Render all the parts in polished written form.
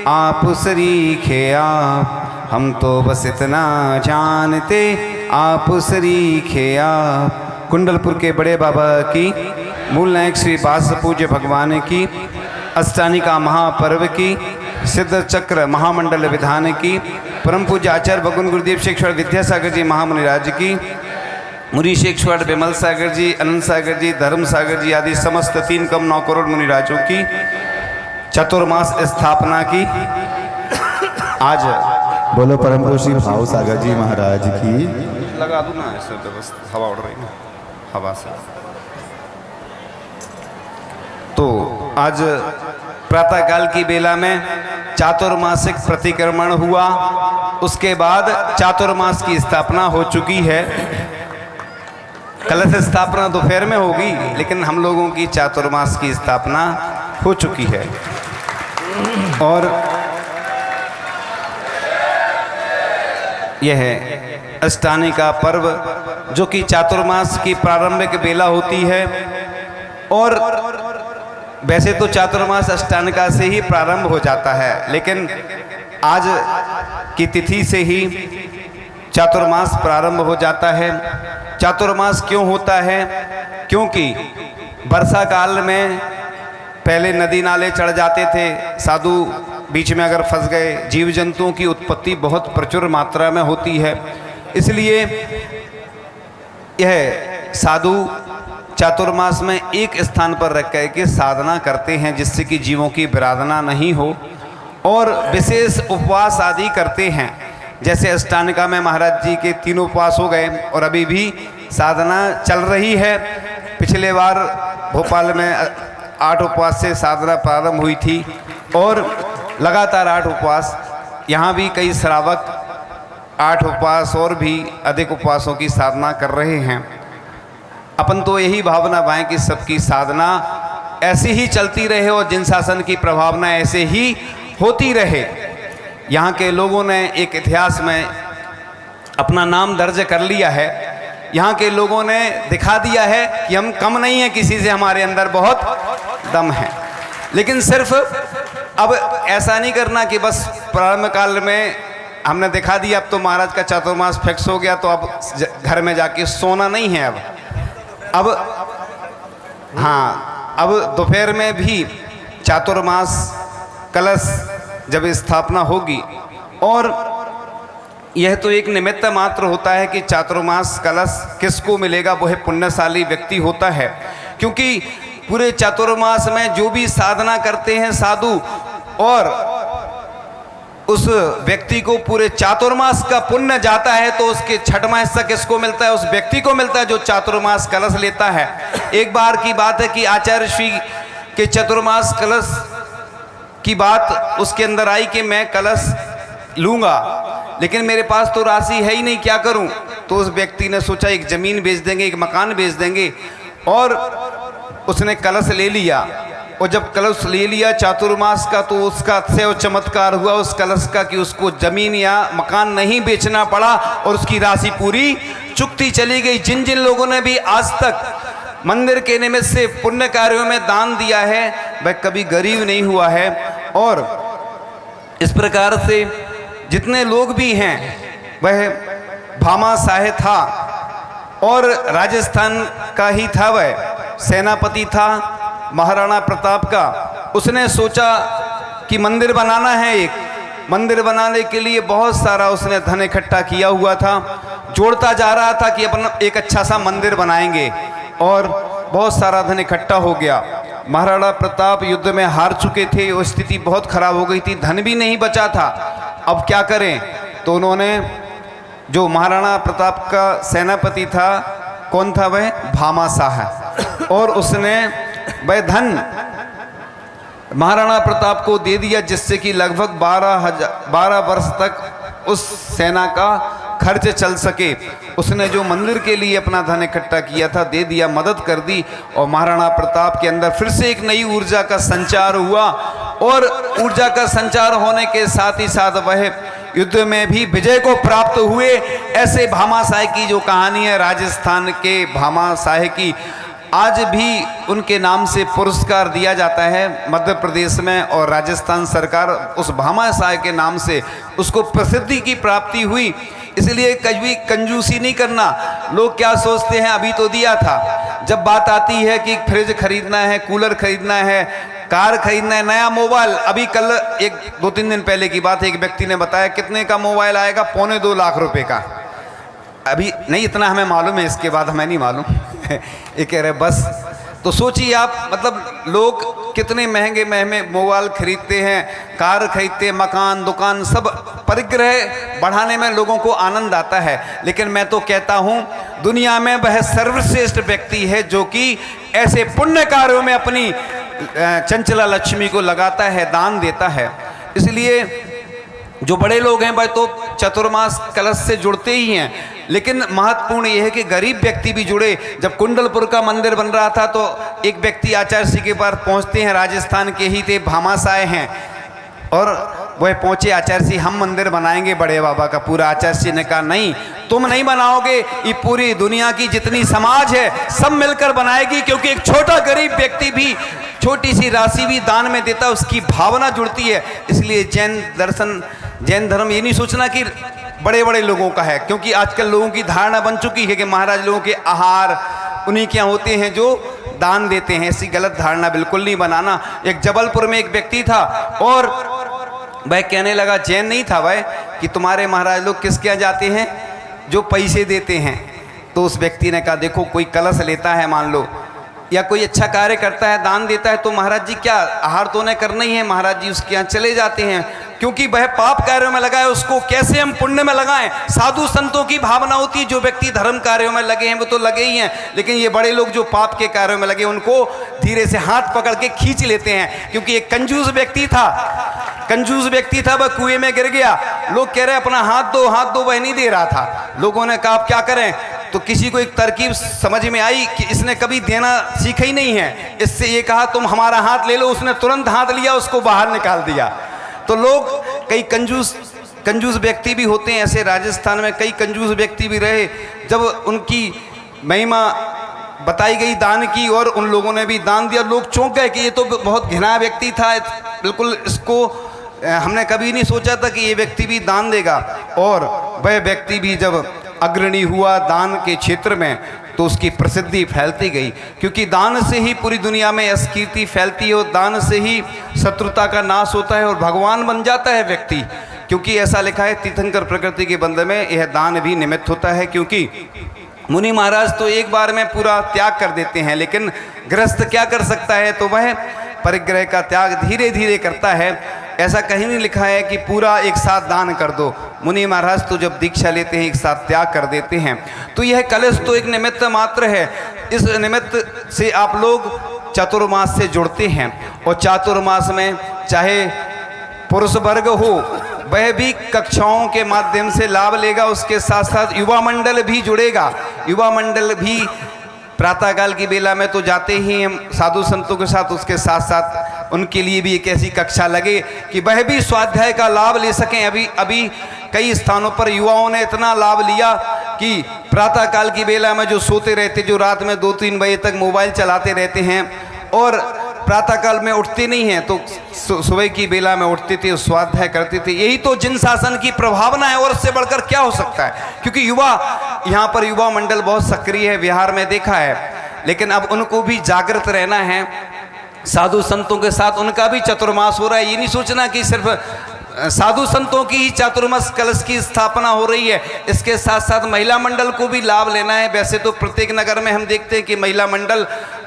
आप सरीखे आप, हम तो बस इतना जानते आप सरीखे आप। कुंडलपुर के बड़े बाबा की, मूल नायक श्री बास पूज्य भगवान की, अष्टानिका महापर्व की, सिद्ध चक्र महामंडल विधान की, परम पूज्य आचार्य भगवान गुरुदेव शेखर विद्यासागर जी महामुनिराज की, मुनि शेखर विमल सागर जी, अनंत सागर जी, धर्म सागर जी आदि समस्त 3,9 करोड़ मुनिराजों की चतुर्मास स्थापना की। आज बोलो परम पूज्य श्री भाव सागर जी महाराज की। लगा दूं ना ऐसे, बस हवा उड़ रही ना हवा से। तो आज प्रातःकाल की बेला में चातुर्मासिक प्रतिक्रमण हुआ, उसके बाद चातुर्मास की स्थापना हो चुकी है। कलश स्थापना दोपहर में होगी, लेकिन हम लोगों की चातुर्मास की स्थापना हो चुकी है। और यह है अष्टानिका पर्व, जो कि चातुर्मास की प्रारंभिक बेला होती है। और वैसे तो चातुर्मास अष्टानिका से ही प्रारंभ हो जाता है, लेकिन आज की तिथि से ही चातुर्मास प्रारंभ हो जाता है। चातुर्मास क्यों होता है? क्योंकि वर्षा काल में पहले नदी नाले चढ़ जाते थे, साधु बीच में अगर फंस गए, जीव जंतुओं की उत्पत्ति बहुत प्रचुर मात्रा में होती है। इसलिए यह साधु चातुर्मास में एक स्थान पर रख के साधना करते हैं, जिससे कि जीवों की विराधना नहीं हो, और विशेष उपवास आदि करते हैं। जैसे अष्टानिका में महाराज जी के 3 उपवास हो गए और अभी भी साधना चल रही है। पिछले बार भोपाल में 8 उपवास से साधना प्रारंभ हुई थी और लगातार 8 उपवास। यहाँ भी कई श्रावक 8 उपवास और भी अधिक उपवासों की साधना कर रहे हैं। अपन तो यही भावना पाएं कि सबकी साधना ऐसे ही चलती रहे और जिन शासन की प्रभावना ऐसे ही होती रहे। यहाँ के लोगों ने एक इतिहास में अपना नाम दर्ज कर लिया है। यहाँ के लोगों ने दिखा दिया है कि हम कम नहीं हैं किसी से, हमारे अंदर बहुत दम है। लेकिन सिर्फ अब ऐसा नहीं करना कि बस प्रारंभ काल में हमने दिखा दिया, अब तो महाराज का चातुर्मास फिक्स हो गया तो अब घर में जाके सोना नहीं है। अब हाँ, अब दोपहर में भी चातुर्मास कलश जब स्थापना होगी, और यह तो एक निमित्त मात्र होता है कि चातुर्मास कलश किसको मिलेगा, वह पुण्यशाली व्यक्ति होता है। क्योंकि पूरे चातुर्मास में जो भी साधना करते हैं साधु, और उस व्यक्ति को पूरे चातुर्मास का पुण्य जाता है, तो उसके छठवां हिस्सा किसको मिलता है? उस व्यक्ति को मिलता है जो चातुर्मास कलश लेता है। एक बार की बात है कि आचार्य श्री के चतुर्मास कलश की बात उसके अंदर आई कि मैं कलश लूँगा, लेकिन मेरे पास तो राशि है ही नहीं, क्या करूं? तो उस व्यक्ति ने सोचा एक ज़मीन बेच देंगे, एक मकान बेच देंगे, और उसने कलश ले लिया। और जब कलश ले लिया चातुर्मास का, तो उसका अतिशय चमत्कार हुआ उस कलश का कि उसको ज़मीन या मकान नहीं बेचना पड़ा और उसकी राशि पूरी चुकती चली गई। जिन जिन लोगों ने भी आज तक मंदिर के निमित्त से पुण्य कार्यों में दान दिया है, वह कभी गरीब नहीं हुआ है। और इस प्रकार से जितने लोग भी हैं, वह भामाशाह था और राजस्थान का ही था, वह सेनापति था महाराणा प्रताप का। उसने सोचा कि मंदिर बनाना है, एक मंदिर बनाने के लिए बहुत सारा उसने धन इकट्ठा किया हुआ था, जोड़ता जा रहा था कि अपन एक अच्छा सा मंदिर बनाएंगे, और बहुत सारा धन इकट्ठा हो गया। महाराणा प्रताप युद्ध में हार चुके थे और स्थिति बहुत खराब हो गई थी, धन भी नहीं बचा था। अब क्या करें? तो उन्होंने, जो महाराणा प्रताप का सेनापति था, कौन था वह? भामाशाह, और उसने वह धन महाराणा प्रताप को दे दिया, जिससे कि लगभग 12 वर्ष तक उस सेना का खर्च चल सके। उसने जो मंदिर के लिए अपना धन इकट्ठा किया था दे दिया, मदद कर दी, और महाराणा प्रताप के अंदर फिर से एक नई ऊर्जा का संचार हुआ। और ऊर्जा का संचार होने के साथ ही साथ वह युद्ध में भी विजय को प्राप्त हुए। ऐसे भामाशाह की जो कहानी है, राजस्थान के भामाशाह की, आज भी उनके नाम से पुरस्कार दिया जाता है मध्य प्रदेश में, और राजस्थान सरकार उस भामाशाह के नाम से उसको प्रसिद्धि की प्राप्ति हुई। इसलिए कभी कंजूसी नहीं करना। लोग क्या सोचते हैं, अभी तो दिया था, जब बात आती है कि फ्रिज खरीदना है, कूलर खरीदना है, कार खरीदना है, नया मोबाइल, अभी कल एक 2-3 दिन पहले की बात है, एक व्यक्ति ने बताया कितने का मोबाइल आएगा, 2.25 लाख रुपए का। अभी नहीं, इतना हमें मालूम है, इसके बाद हमें नहीं मालूम। ये कह रहे बस। तो सोचिए आप, मतलब लोग कितने महंगे महंगे मोबाइल खरीदते हैं, कार खरीदते हैं, मकान दुकान सब परिग्रह बढ़ाने में लोगों को आनंद आता है। लेकिन मैं तो कहता हूँ दुनिया में वह सर्वश्रेष्ठ व्यक्ति है जो कि ऐसे पुण्य कार्यों में अपनी चंचला लक्ष्मी को लगाता है, दान देता है। इसलिए जो बड़े लोग हैं वह तो चतुर्मास कलश से जुड़ते ही हैं, लेकिन महत्वपूर्ण यह है कि गरीब व्यक्ति भी जुड़े। जब कुंडलपुर का मंदिर बन रहा था तो एक व्यक्ति आचार्य जी के पास पहुंचते हैं, राजस्थान के ही थे, भामाशाह हैं, और वह पहुंचे, आचार्य जी हम मंदिर बनाएंगे बड़े बाबा का पूरा। आचार्य जी ने कहा नहीं, तुम नहीं बनाओगे, ये पूरी दुनिया की जितनी समाज है सब मिलकर बनाएगी, क्योंकि एक छोटा गरीब व्यक्ति भी छोटी सी राशि भी दान में देता है, उसकी भावना जुड़ती है। इसलिए जैन धर्म ये नहीं सोचना कि बड़े बड़े लोगों का है, क्योंकि आजकल लोगों की धारणा बन चुकी है कि महाराज लोगों के आहार उन्हीं के यहाँ होते हैं जो दान देते हैं। ऐसी गलत धारणा बिल्कुल नहीं बनाना। एक जबलपुर में एक व्यक्ति था और वह कहने लगा, जैन नहीं था वह, कि तुम्हारे महाराज लोग किसके यहाँ जाते हैं, जो पैसे देते हैं। तो उस व्यक्ति ने कहा देखो, कोई कलश लेता है मान लो, या कोई अच्छा कार्य करता है, दान देता है, तो महाराज जी क्या आहार तो उन्हें करना ही है, महाराज जी उसके यहाँ चले जाते हैं, क्योंकि वह पाप कार्यों में लगा है, उसको कैसे हम पुण्य में लगाएं। साधु संतों की भावना होती है, जो व्यक्ति धर्म कार्यों में लगे हैं वो तो लगे ही हैं, लेकिन ये बड़े लोग जो पाप के कार्यों में लगे उनको धीरे से हाथ पकड़ के खींच लेते हैं। क्योंकि एक कंजूस व्यक्ति था, वह कुएं में गिर गया। लोग कह रहे अपना हाथ दो, वह नहीं दे रहा था। लोगों ने कहा आप क्या करें, तो किसी को एक तरकीब समझ में आई कि इसने कभी देना सीखा ही नहीं है, इससे ये कहा तुम हमारा हाथ ले लो, उसने तुरंत हाथ लिया, उसको बाहर निकाल दिया। तो लोग कई कंजूस व्यक्ति भी होते हैं, ऐसे राजस्थान में कई कंजूस व्यक्ति भी रहे। जब उनकी महिमा बताई गई दान की और उन लोगों ने भी दान दिया, लोग चौंक गए कि ये तो बहुत घिना व्यक्ति था, बिल्कुल इसको हमने कभी नहीं सोचा था कि ये व्यक्ति भी दान देगा। और वह व्यक्ति भी जब अग्रणी हुआ दान के क्षेत्र में तो उसकी प्रसिद्धि फैलती गई, क्योंकि दान से ही पूरी दुनिया में यश कीर्ति फैलती है और दान से ही शत्रुता का नाश होता है और भगवान बन जाता है व्यक्ति। क्योंकि ऐसा लिखा है तीर्थंकर प्रकृति के बंधन में, यह दान भी निमित्त होता है। क्योंकि मुनि महाराज तो एक बार में पूरा त्याग कर देते हैं, लेकिन गृहस्थ क्या कर सकता है, तो वह परिग्रह का त्याग धीरे धीरे करता है। ऐसा कहीं नहीं लिखा है कि पूरा एक साथ दान कर दो। मुनि महाराज तो जब दीक्षा लेते हैं एक साथ त्याग कर देते हैं। तो यह कलश तो एक निमित्त मात्र है। इस निमित्त से आप लोग चातुर्मास से जुड़ते हैं, और चातुर्मास में चाहे पुरुष वर्ग हो वह भी कक्षाओं के माध्यम से लाभ लेगा, उसके साथ साथ युवा मंडल भी जुड़ेगा। युवा मंडल भी प्रातःकाल की बेला में तो जाते ही हम साधु संतों के साथ, उसके साथ साथ उनके लिए भी एक ऐसी कक्षा लगे कि वह भी स्वाध्याय का लाभ ले सकें। अभी कई स्थानों पर युवाओं ने इतना लाभ लिया कि प्रातःकाल की बेला में जो सोते रहते, जो रात में 2-3 बजे तक मोबाइल चलाते रहते हैं और प्रातःकाल में उठते नहीं हैं, तो सुबह की बेला में उठते थे, स्वाध्याय करते थे। यही तो जिन शासन की प्रभावना है, और उससे बढ़कर क्या हो सकता है। क्योंकि यहाँ पर युवा मंडल बहुत सक्रिय है, बिहार में देखा है। लेकिन अब उनको भी जागृत रहना है, साधु संतों के साथ उनका भी चतुर्मास हो रहा है। ये नहीं सोचना कि सिर्फ साधु संतों की ही चातुर्मास कलश की स्थापना हो रही है, इसके साथ साथ महिला मंडल को भी लाभ लेना है। वैसे तो प्रत्येक नगर में हम देखते हैं कि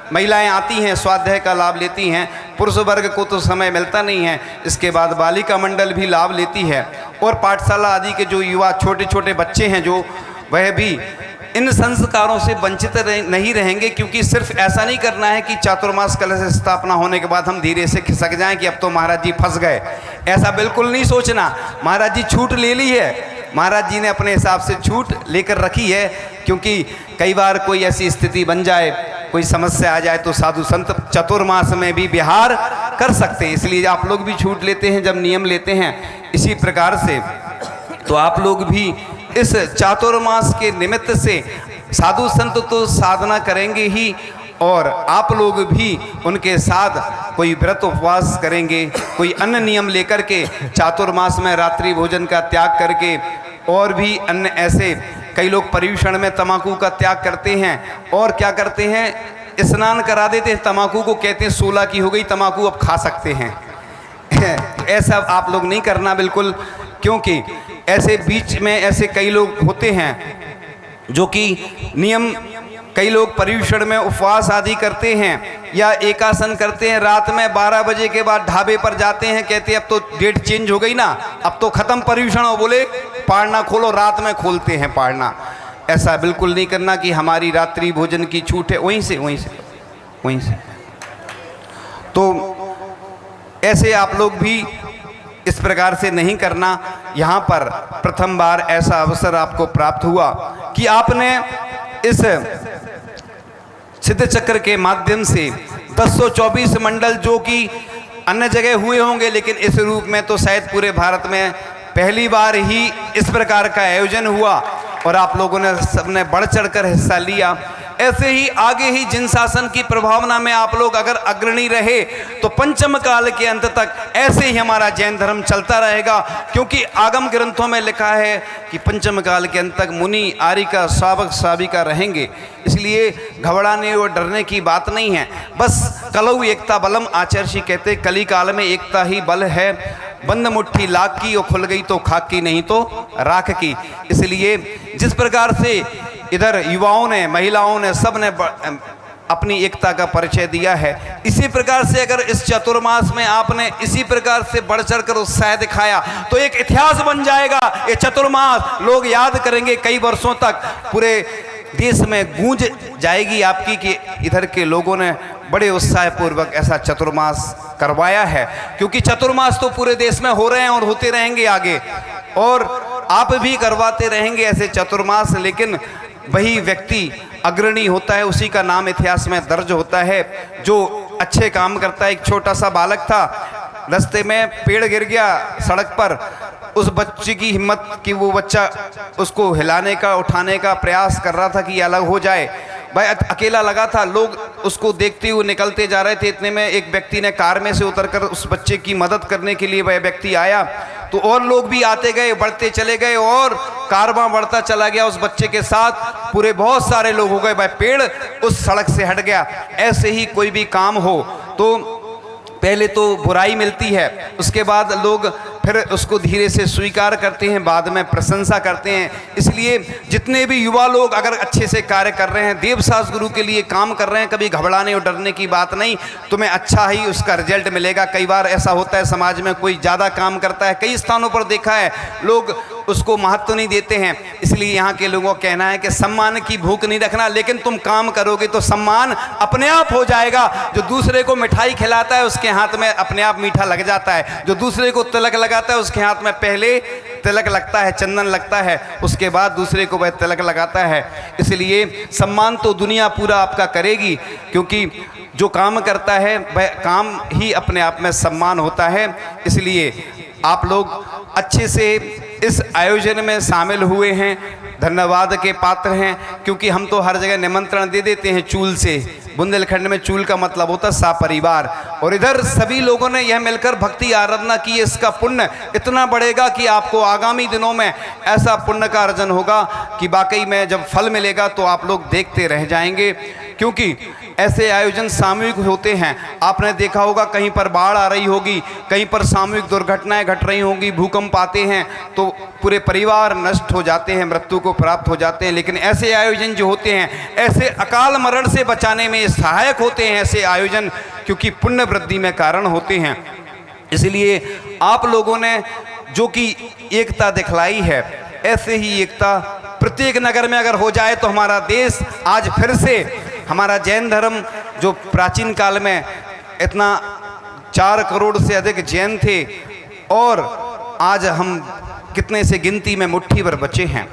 महिलाएं आती हैं, स्वाध्याय का लाभ लेती हैं, पुरुष वर्ग को तो समय मिलता नहीं है। इसके बाद बालिका मंडल भी लाभ लेती है, और पाठशाला आदि के जो युवा छोटे छोटे बच्चे हैं जो, वह भी इन संस्कारों से वंचित नहीं रहेंगे। क्योंकि सिर्फ ऐसा नहीं करना है कि चातुर्मास कलश स्थापना होने के बाद हम धीरे से खिसक जाएं कि अब तो महाराज जी फंस गए, ऐसा बिल्कुल नहीं सोचना। महाराज जी छूट ले ली है, महाराज जी ने अपने हिसाब से छूट लेकर रखी है। क्योंकि कई बार कोई ऐसी स्थिति बन जाए, कोई समस्या आ जाए, तो साधु संत चतुर्मास में भी विहार कर सकते हैं। इसलिए आप लोग भी छूट लेते हैं जब नियम लेते हैं। इसी प्रकार से तो आप लोग भी इस चातुर्मास के निमित्त से साधु संत तो साधना करेंगे ही, और आप लोग भी उनके साथ कोई व्रत उपवास करेंगे, कोई अन्य नियम लेकर के चातुर्मास में रात्रि भोजन का त्याग करके, और भी अन्य ऐसे कई लोग पर्यूषण में तम्बाकू का त्याग करते हैं और क्या करते हैं, स्नान करा देते हैं तम्बाकू को, कहते हैं 16 की हो गई तम्बाकू अब खा सकते हैं। ऐसा आप लोग नहीं करना बिल्कुल, क्योंकि ऐसे बीच में ऐसे कई लोग होते हैं जो कि नियम, कई लोग पर्यूषण में उपवास आदि करते हैं या एकासन करते हैं, रात में 12 बजे के बाद ढाबे पर जाते हैं, कहते हैं अब तो डेट चेंज हो गई ना, अब तो ख़त्म पर्यूषण, हो बोले पाड़ना खोलो, रात में खोलते हैं पाड़ना। ऐसा बिल्कुल नहीं करना कि हमारी रात्रि भोजन की छूट है, वहीं से। तो ऐसे आप लोग भी इस प्रकार से नहीं करना। यहाँ पर प्रथम बार ऐसा अवसर आपको प्राप्त हुआ कि आपने इस सिद्ध चक्र के माध्यम से 1024 मंडल, जो कि अन्य जगह हुए होंगे लेकिन इस रूप में तो शायद पूरे भारत में पहली बार ही इस प्रकार का आयोजन हुआ और आप लोगों ने सबने बढ़ चढ़कर हिस्सा लिया। ऐसे ही आगे ही जिन शासन की प्रभावना में आप लोग अगर अग्रणी रहे तो पंचम काल के अंत तक ऐसे ही हमारा जैन धर्म चलता रहेगा, क्योंकि आगम ग्रंथों में लिखा है कि पंचम काल के अंत तक मुनि आरिका श्रावक श्राविका रहेंगे। इसलिए घबराने और डरने की बात नहीं है। बस कलौ एकता बलम, आचार्य कहते कली काल में एकता ही बल है। बंद मुट्ठी लाख की और खुल गई तो खाक की, नहीं तो राख की। इसलिए जिस प्रकार से इधर युवाओं ने, महिलाओं ने, सब ने अपनी एकता का परिचय दिया है, इसी प्रकार से अगर इस चतुर्मास में आपने इसी प्रकार से बढ़ चढ़ कर उत्साह दिखाया तो एक इतिहास बन जाएगा। ये चतुर्मास लोग याद करेंगे, कई वर्षों तक पूरे देश में गूंज जाएगी आपकी कि इधर के लोगों ने बड़े उत्साह पूर्वक ऐसा चतुर्मास करवाया है। क्योंकि चतुर्मास तो पूरे देश में हो रहे हैं और होते रहेंगे आगे, और आप भी करवाते रहेंगे ऐसे चतुर्मास। लेकिन वही व्यक्ति अग्रणी होता है, उसी का नाम इतिहास में दर्ज होता है जो अच्छे काम करता है। एक छोटा सा बालक था, रास्ते में पेड़ गिर गया सड़क पर, उस बच्चे की हिम्मत कि वो बच्चा उसको हिलाने का, उठाने का प्रयास कर रहा था कि अलग हो जाए। भाई अकेला लगा था, लोग उसको देखते हुए निकलते जा रहे थे। इतने में एक व्यक्ति ने कार में से उतरकर उस बच्चे की मदद करने के लिए वह व्यक्ति आया, तो और लोग भी आते गए, बढ़ते चले गए और कारवां बढ़ता चला गया। उस बच्चे के साथ पूरे बहुत सारे लोग हो गए, भाई पेड़ उस सड़क से हट गया। ऐसे ही कोई भी काम हो तो पहले तो बुराई मिलती है, उसके बाद लोग फिर उसको धीरे से स्वीकार करते हैं, बाद में प्रशंसा करते हैं। इसलिए जितने भी युवा लोग अगर अच्छे से कार्य कर रहे हैं, देवशास्त्र गुरु के लिए काम कर रहे हैं, कभी घबराने और डरने की बात नहीं, तुम्हें अच्छा ही उसका रिजल्ट मिलेगा। कई बार ऐसा होता है समाज में, कोई ज़्यादा काम करता है, कई स्थानों पर देखा है लोग उसको महत्व नहीं देते हैं। इसलिए यहाँ के लोगों का कहना है कि सम्मान की भूख नहीं रखना, लेकिन तुम काम करोगे तो सम्मान अपने आप हो जाएगा। जो दूसरे को मिठाई खिलाता है उसके हाथ में अपने आप मीठा लग जाता है, जो दूसरे को तिलक लगाता है उसके हाथ में पहले तिलक लगता है, चंदन लगता है, उसके बाद दूसरे को वह तिलक लगाता है। इसलिए सम्मान तो दुनिया पूरा आपका करेगी, क्योंकि जो काम करता है वह काम ही अपने आप में सम्मान होता है। इसलिए आप लोग अच्छे से इस आयोजन में शामिल हुए हैं, धन्यवाद के पात्र हैं। क्योंकि हम तो हर जगह निमंत्रण दे देते हैं चूल से, बुंदेलखंड में चूल का मतलब होता है सापरिवार, और इधर सभी लोगों ने यह मिलकर भक्ति आराधना की। इसका पुण्य इतना बढ़ेगा कि आपको आगामी दिनों में ऐसा पुण्य का अर्जन होगा कि वाकई में जब फल मिलेगा तो आप लोग देखते रह जाएंगे। क्योंकि ऐसे आयोजन सामूहिक होते हैं, आपने देखा होगा कहीं पर बाढ़ आ रही होगी, कहीं पर सामूहिक दुर्घटनाएं घट रही होंगी, भूकंप आते हैं तो पूरे परिवार नष्ट हो जाते हैं, मृत्यु को प्राप्त हो जाते हैं। लेकिन ऐसे आयोजन जो होते हैं ऐसे अकाल मरण से बचाने में सहायक होते हैं ऐसे आयोजन, क्योंकि पुण्य वृद्धि में कारण होते हैं। इसलिए आप लोगों ने जो कि एकता दिखलाई है, ऐसे ही एकता प्रत्येक नगर में अगर हो जाए तो हमारा देश आज फिर से, हमारा जैन धर्म जो प्राचीन काल में इतना 4 करोड़ से अधिक जैन थे और आज हम कितने से गिनती में मुट्ठी भर बचे हैं।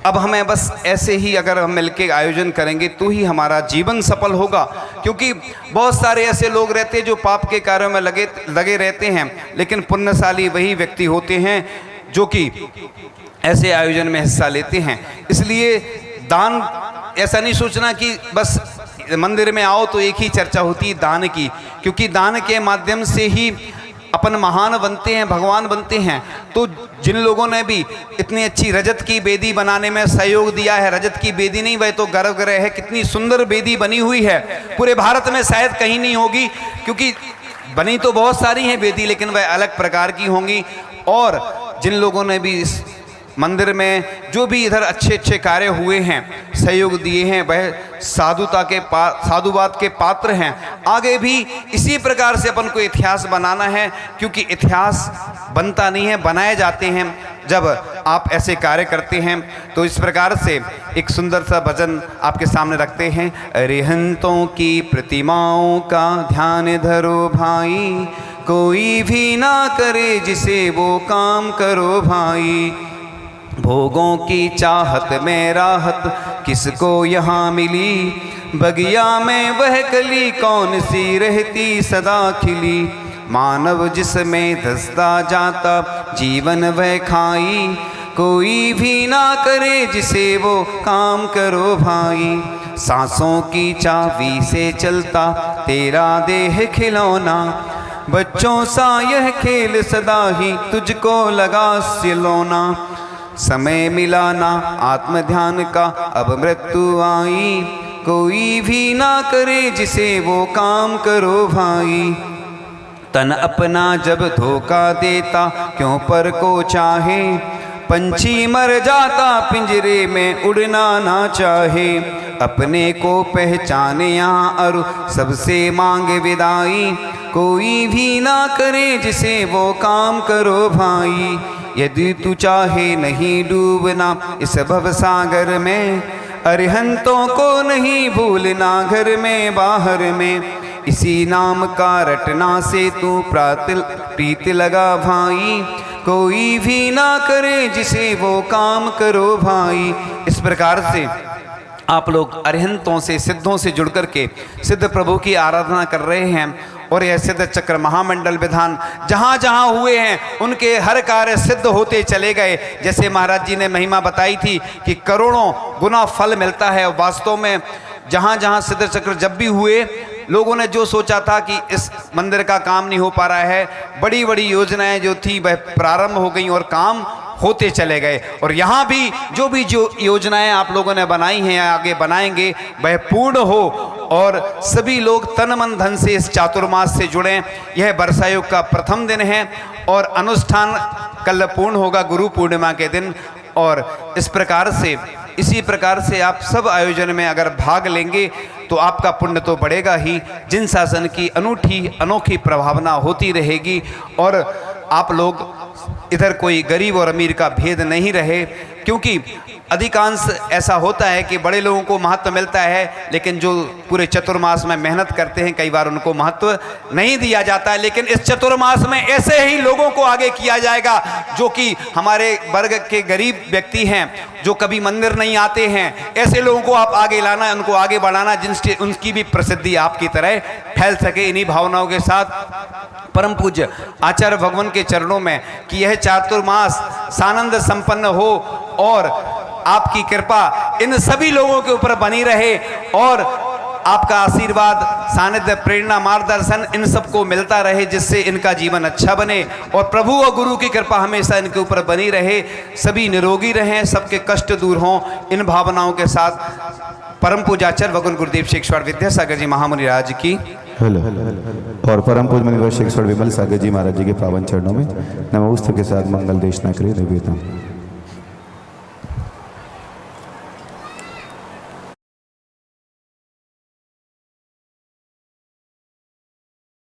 अब हमें बस ऐसे ही अगर हम मिलके आयोजन करेंगे तो ही हमारा जीवन सफल होगा। क्योंकि बहुत सारे ऐसे लोग रहते हैं जो पाप के कार्यों में लगे रहते हैं, लेकिन पुण्यशाली वही व्यक्ति होते हैं जो कि ऐसे आयोजन में हिस्सा लेते हैं। इसलिए दान ऐसा नहीं सोचना कि बस मंदिर में आओ तो एक ही चर्चा होती है दान की, क्योंकि दान के माध्यम से ही अपन महान बनते हैं, भगवान बनते हैं। तो जिन लोगों ने भी इतनी अच्छी रजत की बेदी बनाने में सहयोग दिया है, रजत की बेदी नहीं, वह तो गर्व ग्रह है, कितनी सुंदर बेदी बनी हुई है, पूरे भारत में शायद कहीं नहीं होगी, क्योंकि बनी तो बहुत सारी हैं बेदी, लेकिन वह अलग प्रकार की होंगी। और जिन लोगों ने भी इस मंदिर में जो भी इधर अच्छे अच्छे कार्य हुए हैं, सहयोग दिए हैं, वह साधुवाद के पात्र हैं। आगे भी इसी प्रकार से अपन को इतिहास बनाना है, क्योंकि इतिहास बनता नहीं है, बनाए जाते हैं जब आप ऐसे कार्य करते हैं। तो इस प्रकार से एक सुंदर सा भजन आपके सामने रखते हैं। अरिहंतों की प्रतिमाओं का ध्यान धरो भाई, कोई भी ना करे जिसे वो काम करो भाई। भोगों की चाहत में राहत किसको यहाँ मिली, बगिया में वह कली कौन सी रहती सदा खिली। मानव जिसमें धसता जाता जीवन वह खाई, कोई भी ना करे जिसे वो काम करो भाई। सांसों की चाबी से चलता तेरा देह खिलौना, बच्चों सा यह खेल सदा ही तुझको लगा सिलौना। समय मिलाना आत्म ध्यान का अब मृत्यु आई, कोई भी ना करे जिसे वो काम करो भाई। तन अपना जब धोखा देता क्यों पर को चाहे, पंछी मर जाता पिंजरे में उड़ना ना चाहे। अपने को पहचाने यहाँ और सबसे मांग विदाई, कोई भी ना करे जिसे वो काम करो भाई। यदि तू चाहे नहीं डूबना इस भव सागर में, अरिहंतों को नहीं भूलना घर में बाहर में। इसी नाम का रटना से तू प्रीत लगा भाई, कोई भी ना करे जिसे वो काम करो भाई। इस प्रकार से आप लोग अरिहंतों से, सिद्धों से जुड़ करके सिद्ध प्रभु की आराधना कर रहे हैं। और यह सिद्ध चक्र महामंडल विधान जहाँ जहाँ हुए हैं उनके हर कार्य सिद्ध होते चले गए। जैसे महाराज जी ने महिमा बताई थी कि करोड़ों गुना फल मिलता है। वास्तव में जहाँ जहाँ सिद्ध चक्र जब भी हुए, लोगों ने जो सोचा था कि इस मंदिर का काम नहीं हो पा रहा है, बड़ी बड़ी योजनाएं जो थी वह प्रारंभ हो गई और काम होते चले गए। और यहाँ भी जो योजनाएं आप लोगों ने बनाई हैं या आगे बनाएंगे वह पूर्ण हो, और सभी लोग तन मन धन से इस चातुर्मास से जुड़ें। यह वर्षा योग का प्रथम दिन है और अनुष्ठान कल पूर्ण होगा गुरु पूर्णिमा के दिन। और इसी प्रकार से आप सब आयोजन में अगर भाग लेंगे तो आपका पुण्य तो बढ़ेगा ही। जिन शासन की अनोखी प्रभावना होती रहेगी, और आप लोग इधर कोई गरीब और अमीर का भेद नहीं रहे, क्योंकि अधिकांश ऐसा होता है कि बड़े लोगों को महत्व मिलता है, लेकिन जो पूरे चतुर्मास में मेहनत करते हैं कई बार उनको महत्व नहीं दिया जाता है। लेकिन इस चतुर्मास में ऐसे ही लोगों को आगे किया जाएगा जो कि हमारे वर्ग के गरीब व्यक्ति हैं, जो कभी मंदिर नहीं आते हैं। ऐसे लोगों को आप आगे लाना, उनको आगे बढ़ाना, जिनसे उनकी भी प्रसिद्धि आपकी तरह फैल सके। इन्हीं भावनाओं के साथ परम पूज्य आचार्य भगवान के चरणों में कि यह चातुर्मास सानंद संपन्न हो और आपकी कृपा इन सभी लोगों के ऊपर बनी रहे, और आपका आशीर्वाद, सानिध्य, प्रेरणा, मार्गदर्शन इन सबको मिलता रहे, जिससे इनका जीवन अच्छा बने और प्रभु और गुरु की कृपा हमेशा इनके ऊपर बनी रहे। सभी निरोगी रहें, सबके कष्ट दूर हों। इन भावनाओं के साथ परम पूज्याचार्य भगवान गुरुदेव शेखर विद्यासागर जी महामुनि राज की और परम पूज्य मुनि शेखर विमल सागर जी महाराज जी के पावन चरणों में नमोस्तु के साथ मंगल देशना करें निवेदन।